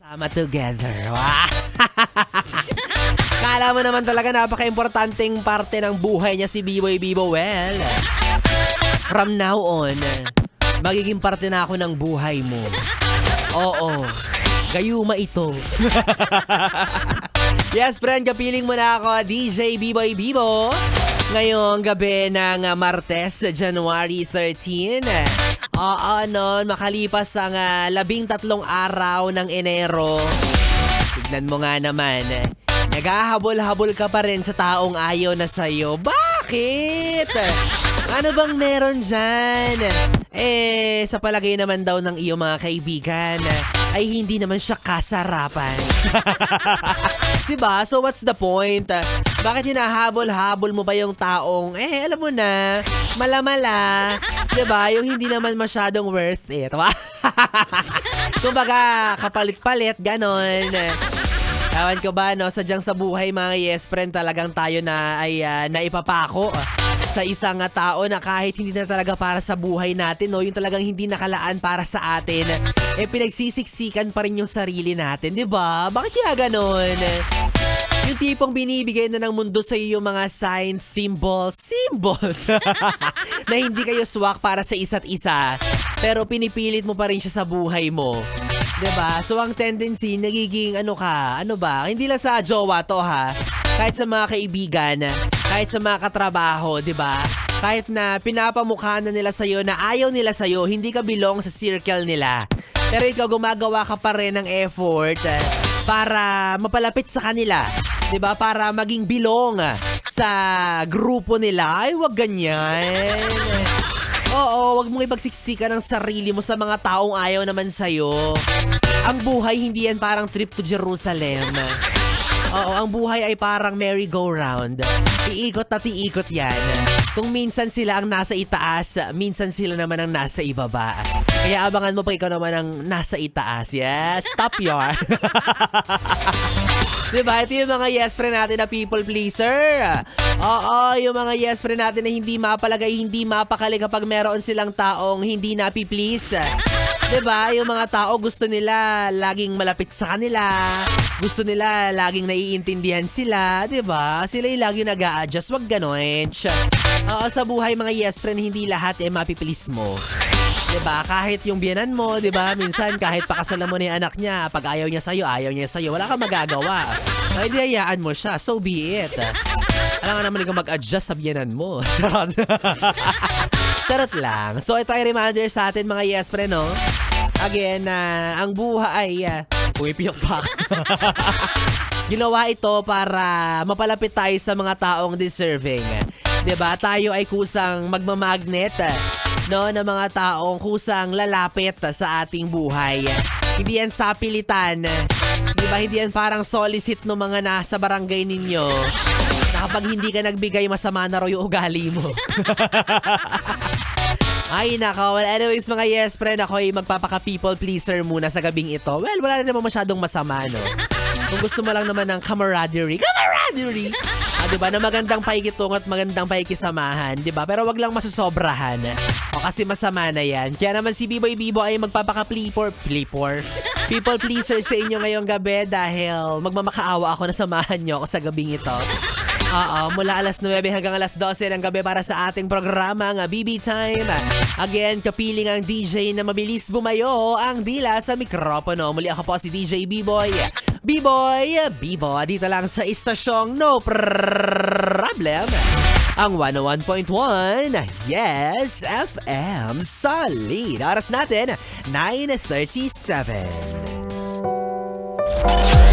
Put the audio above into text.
Sama together. Wow. Kala mo naman talaga napaka-importanteng parte ng buhay niya si B-Boy Bibo. Well, from now on, magiging parte na ako ng buhay mo. Oo, gayuma ito. Yes, friend, kapiling mo na ako, DJ B-Boy Bibo. Ngayong gabi ng Martes, January 13. Oo, noon, makalipas ang 13 araw ng Enero. Tignan mo nga naman, naghahabol-habol ka pa rin sa taong ayaw na sa'yo. Bakit? Ano bang meron dyan? Sa palagay naman daw ng iyong mga kaibigan, ay hindi naman siya kasarapan. Diba? So what's the point? Bakit hinahabol-habol mo ba yung taong, alam mo na, malamala, diba? Yung hindi naman masyadong worth it. Kumbaga, kapalit-palit, ganon. Ewan ko ba, no? Sadyang sa buhay, mga yes friend, talagang tayo na ay naipapako sa isang tao na kahit hindi na talaga para sa buhay natin, no? Yung talagang hindi nakalaan para sa atin, pinagsisiksikan pa rin yung sarili natin, di ba? Bakit kaya ganon? Yung tipong binibigay na ng mundo sa iyo yung mga signs, symbols, na hindi kayo swak para sa isa't isa, pero pinipilit mo pa rin siya sa buhay mo. Diba? So ang tendency, nagiging ano ba? Hindi lang sa jowa to ha. Kahit sa mga kaibigan, kahit sa mga katrabaho, diba? Kahit na pinapamukha na nila sa'yo na ayaw nila sa'yo, hindi ka belong sa circle nila. Pero ikaw gumagawa ka pa rin ng effort para mapalapit sa kanila. Diba? Para maging belong sa grupo nila. Ay, wag ganyan. Oo, wag mong ipagsiksikan ang sarili mo sa mga taong ayaw naman sa'yo. Ang buhay hindi yan parang trip to Jerusalem. Oo, ang buhay ay parang merry-go-round. Iikot at iikot yan. Kung minsan sila ang nasa itaas, minsan sila naman ang nasa ibaba. Kaya abangan mo pa ikaw naman ang nasa itaas. Yes, stop yarn. Diba? Ito yung mga yes friend natin na people pleaser. Oo, yung mga yes friend natin na hindi mapalagay, hindi mapakali kapag meron silang taong hindi napi-please. Diba? Yung mga tao gusto nila laging malapit sa kanila. Gusto nila laging naiintindihan sila. Diba? Sila yung laging nag-a-adjust. Wag ganon. Oo, sa buhay mga yes friend, hindi lahat mapi-please mo. Diba? Kahit yung biyanan mo, diba? Minsan kahit pakasalan mo na yung anak niya, pag ayaw niya sa'yo, wala kang magagawa. Ay, di hayaan mo siya. So be it. Alam nga naman ikaw mag-adjust sa biyanan mo. Charot lang. So ito ay reminder sa atin mga yes friend, no? Again, ang buhay ay pumipiyok pa. Ginawa ito para mapalapit tayo sa mga taong deserving. Diba? Tayo ay kusang magmamagnet, no, ng mga taong kusang lalapit sa ating buhay. Hindi yan sapilitan. Diba? Hindi yan parang solicit no mga nasa barangay ninyo. Na kapag hindi ka nagbigay, masama na raw yung ugali mo. Ay nako, well anyways mga yes friend, ako ay magpapaka people pleaser muna sa gabing ito. Well, wala na naman masyadong masama, no? Kung gusto mo lang naman ng camaraderie, diba, na magandang paikitungo at magandang paikisamahan, diba? Pero wag lang masusobrahan. O kasi masama na yan. Kaya naman si B-Boy Bibo ay magpapaka people pleaser sa inyo ngayong gabi dahil magmamakaawa ako na samahan nyo ako sa gabing ito. Oo, mula alas 9 hanggang alas 12 ng gabi para sa ating programa ng BB Time. Again, kapiling ang DJ na mabilis bumayo ang dila sa mikropono. Muli ako po si DJ B-Boy. B-Boy Bibo, dito lang sa istasyong No Problem. Ang 101.1 Yes FM Solid. Oras natin 9:37.